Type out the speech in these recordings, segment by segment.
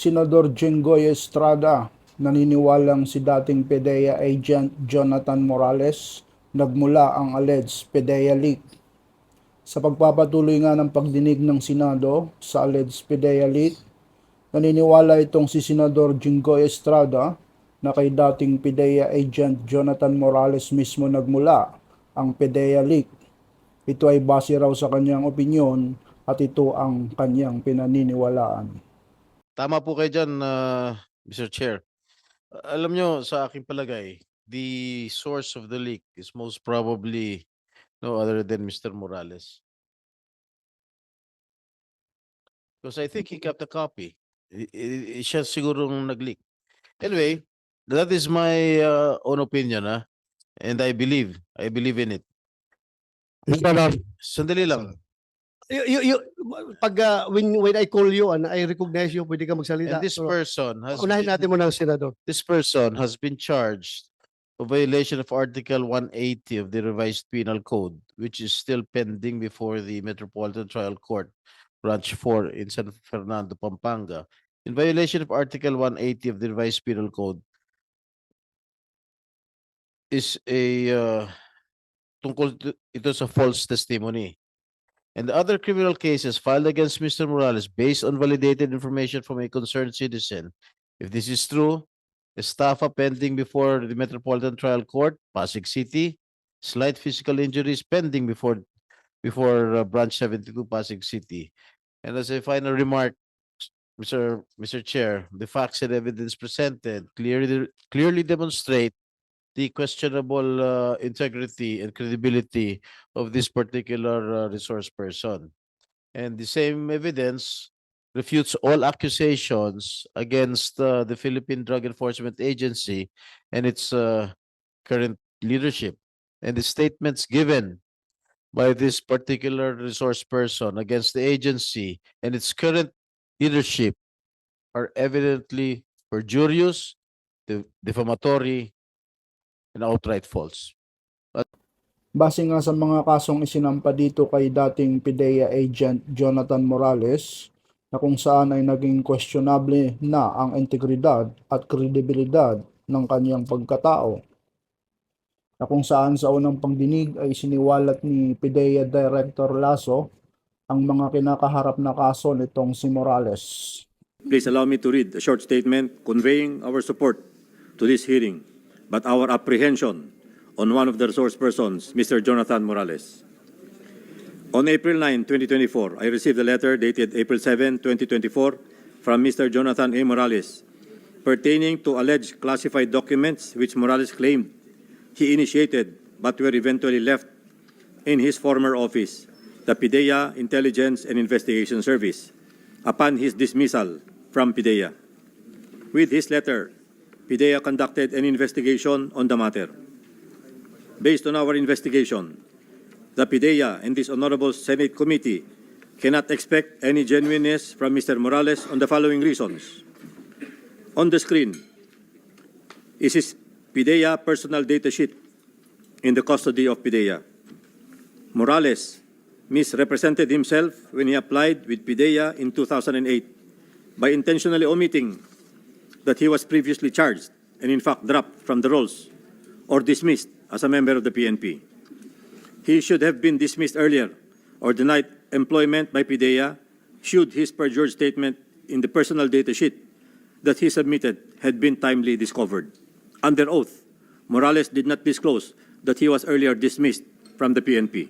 Senador Jinggoy Estrada, naniniwalang si dating PDEA agent Jonathan Morales nagmula ang alleged PDEA leak. Sa pagpapatuloy nga ng pagdinig ng Senado sa alleged PDEA leak, naniniwala itong si Senador Jinggoy Estrada na kay dating PDEA agent Jonathan Morales mismo nagmula ang PDEA leak. Ito ay base raw sa kanyang opinyon at ito ang kanyang pinaniniwalaan. Tama po kayo dyan, Mr. Chair. Alam nyo, sa aking palagay, the source of the leak is most probably no other than Mr. Morales. Because I think he kept a copy. Siya sigurong nag-leak. Anyway, that is my own opinion, and I believe in it. Sandali lang. Pag when I call you and I recognize you, pwede ka magsalita. And this So, person has unahin natin mo ng senador. this person has been charged of violation of Article 180 of the Revised Penal Code, which is still pending before the Metropolitan Trial Court, Branch 4 in San Fernando, Pampanga. In violation of Article 180 of the Revised Penal Code is ito sa false testimony. And the other criminal cases filed against Mr. Morales based on validated information from a concerned citizen. If this is true, estafa pending before the Metropolitan Trial Court, Pasig City, slight physical injuries pending before Branch 72, Pasig City. And as a final remark, Mr. Chair, the facts and evidence presented clearly demonstrate the questionable integrity and credibility of this particular resource person. And the same evidence refutes all accusations against the Philippine Drug Enforcement Agency and its current leadership. And the statements given by this particular resource person against the agency and its current leadership are evidently perjurious, defamatory, and outright false. Base nga sa mga kasong isinampa dito kay dating PDEA agent Jonathan Morales, na kung saan ay naging questionable na ang integridad at kredibilidad ng kanyang pagkatao, na kung saan sa unang pagdinig ay siniwalat ni PDEA Director Lasso ang mga kinakaharap na kaso nitong si Morales. Please allow me to read a short statement conveying our support to this hearing, but our apprehension on one of the resource persons, Mr. Jonathan Morales. On April 9, 2024, I received a letter dated April 7, 2024 from Mr. Jonathan A. Morales pertaining to alleged classified documents which Morales claimed he initiated but were eventually left in his former office, the PDEA Intelligence and Investigation Service, upon his dismissal from PDEA. With his letter, PDEA conducted an investigation on the matter. Based on our investigation, the PDEA and this Honorable Senate Committee cannot expect any genuineness from Mr. Morales on the following reasons. On the screen is his PDEA personal data sheet in the custody of PDEA. Morales misrepresented himself when he applied with PDEA in 2008 by intentionally omitting that he was previously charged and in fact dropped from the rolls or dismissed as a member of the PNP. He should have been dismissed earlier or denied employment by PDEA should his perjured statement in the personal data sheet that he submitted had been timely discovered. Under oath, Morales did not disclose that he was earlier dismissed from the PNP.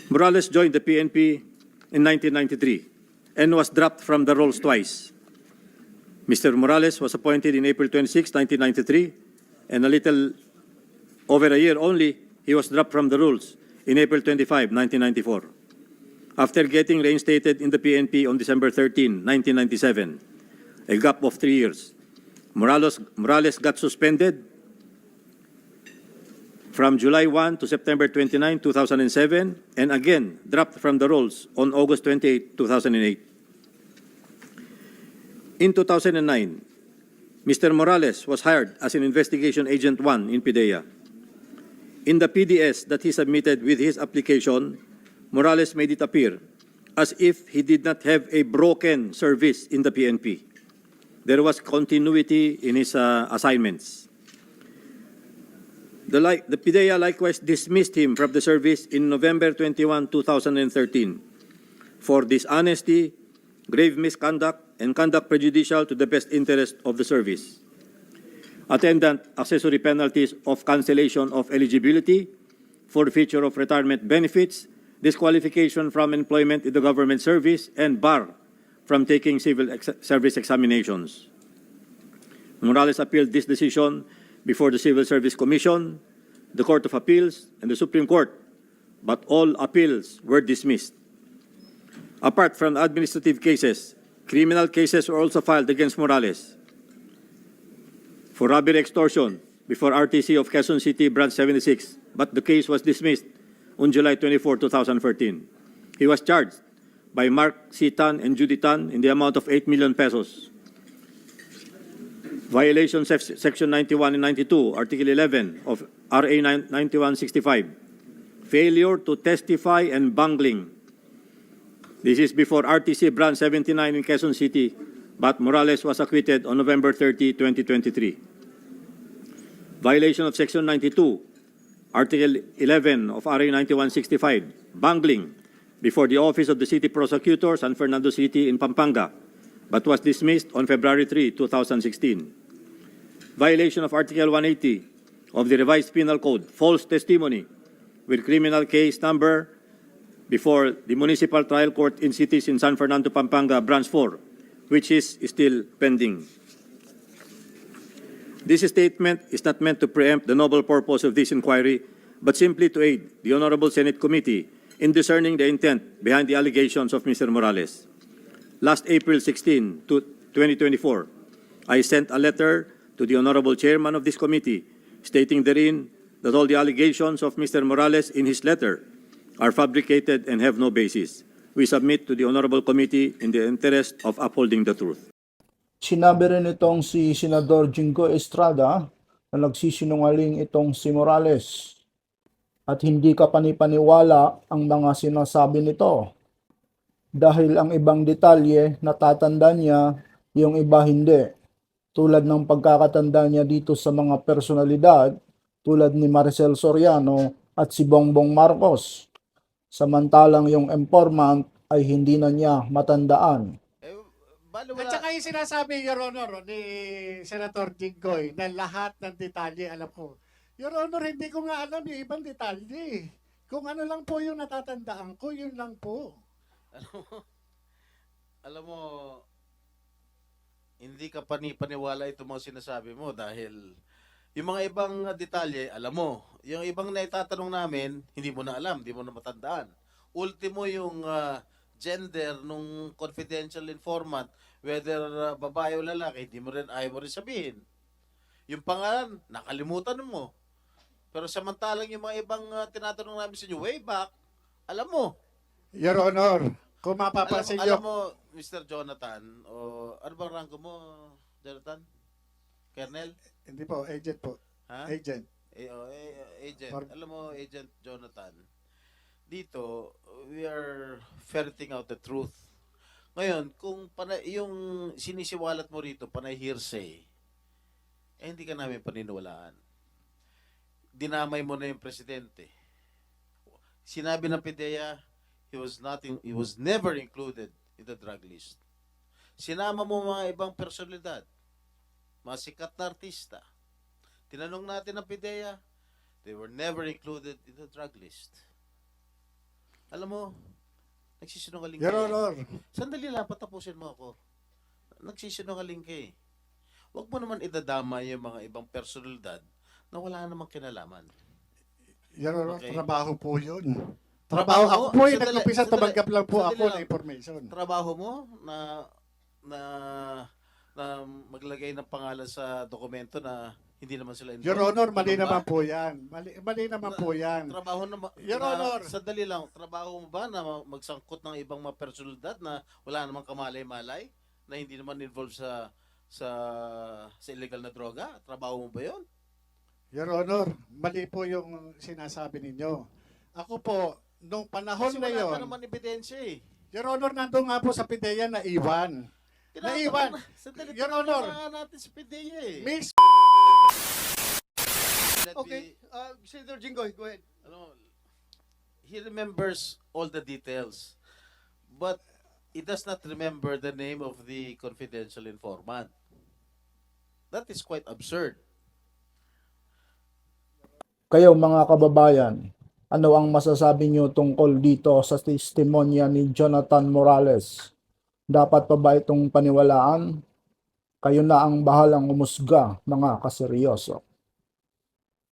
Morales joined the PNP in 1993 and was dropped from the rolls twice. Mr. Morales was appointed in April 26, 1993, and a little over a year only, he was dropped from the rolls in April 25, 1994. After getting reinstated in the PNP on December 13, 1997, a gap of 3 years, Morales got suspended from July 1 to September 29, 2007, and again dropped from the rolls on August 28, 2008. In 2009, Mr. Morales was hired as an investigation agent 1 in PDEA. In the PDS that he submitted with his application, Morales made it appear as if he did not have a broken service in the PNP. There was continuity in his assignments. The PIDEA likewise dismissed him from the service in November 21, 2013 for dishonesty, grave misconduct, and conduct prejudicial to the best interest of the service. Attendant accessory penalties of cancellation of eligibility, forfeiture of retirement benefits, disqualification from employment in the government service, and bar from taking civil service examinations. Morales appealed this decision before the Civil Service Commission, the Court of Appeals, and the Supreme Court, but all appeals were dismissed. Apart from administrative cases, criminal cases were also filed against Morales for robbery extortion before RTC of Quezon City, Branch 76, but the case was dismissed on July 24, 2014. He was charged by Mark C. Tan and Judy Tan in the amount of 8 million pesos. Violation Section 91 and 92, Article 11 of RA 9165. Failure to testify and bungling. This is before RTC Branch 79 in Quezon City, but Morales was acquitted on November 30, 2023. Violation of Section 92, Article 11 of RA 9165. Bungling before the Office of the City Prosecutor, San Fernando City in Pampanga, but was dismissed on February 3, 2016. Violation of Article 180 of the Revised Penal Code, false testimony with criminal case number before the Municipal Trial Court in cities in San Fernando, Pampanga, Branch 4, which is still pending. This statement is not meant to preempt the noble purpose of this inquiry, but simply to aid the Honorable Senate Committee in discerning the intent behind the allegations of Mr. Morales. Last April 16, 2024, I sent a letter to the Honorable Chairman of this committee stating therein that all the allegations of Mr. Morales in his letter are fabricated and have no basis. We submit to the Honorable Committee in the interest of upholding the truth. Sinabi rin itong si Senador Jingo Estrada na nagsisinungaling itong si Morales at hindi ka panipaniwala ang mga sinasabi nito dahil ang ibang detalye natatanda niya, yung iba hindi. Tulad ng pagkakatanda niya dito sa mga personalidad tulad ni Maricel Soriano at si Bongbong Marcos. Samantalang yung informant ay hindi na niya matandaan. At saka yung sinasabi, Your Honor, ni Senator Jinggoy, na lahat ng detalye alam ko. Your Honor, hindi ko nga alam yung ibang detalye. Kung ano lang po yung natatandaan ko, yun lang po. Alam mo, hindi ka panipaniwala ito mga sinasabi mo dahil yung mga ibang detalye, alam mo. Yung ibang naitatanong namin, hindi mo na alam, hindi mo na matandaan. Ultimo yung gender nung confidential informant, whether babae o lalaki, hindi mo rin, ayaw mo rin sabihin. Yung pangalan, nakalimutan mo. Pero samantalang yung mga ibang tinatanong namin sa inyo, way back, alam mo. Your Honor, kung mapapansin Alam nyo, mo, Mr. Jonathan, o ano bang rango mo, Jonathan? Colonel? hindi po, agent po. Ha? Agent. Agent. Alam mo, Agent Jonathan, dito, we are ferreting out the truth. Ngayon, kung yung sinisiwalat mo rito, panay hearsay, hindi ka namin paniniwalaan. Dinamay mo na yung presidente. Sinabi ng PIDEA, he was never included in the drug list. Sinama mo mga ibang personalidad, mga sikat na artista. Tinanong natin ng PIDEA, they were never included in the drug list. Alam mo, nagsisinungaling Your ka. Honor, Sandali lang, patapusin mo ako. Nagsisinungaling ka eh. Huwag mo naman idadama yung mga ibang personalidad na wala namang kinalaman. Your Honor, Okay. trabaho po yun. Trabaho Trabaho ako mo? po yung Sandali, nag-umpisa, sandali, tumanggap lang po sandali ako lang. ng information. Trabaho mo na maglagay ng pangalan sa dokumento na hindi naman sila involved. Your Honor, mali Ano ba? naman po yan. Mali naman po yan. Trabaho na, Your Honor. Sandali lang, trabaho mo ba na magsangkot ng ibang mga personalidad na wala namang kamalay-malay, na hindi naman involved sa illegal na droga? Trabaho mo ba 'yon? Your Honor, mali po yung sinasabi ninyo. Ako po, nung panahon Kasi na wala yon, ka naman ebidensya eh. Your Honor, nandun nga po sa PIDEA na iwan. Naiwan. Sandali, Your Honor. tinatanong natin si PDEA eh. Miss Let Okay, me- Senator Jinggoy, go ahead. ano, he remembers all the details, but he does not remember the name of the confidential informant. That is quite absurd. Kayo mga kababayan, ano ang masasabi nyo tungkol dito sa testimonya ni Jonathan Morales? Dapat pa ba itong paniwalaan? Kayo na ang bahalang umusga, mga kaseryoso.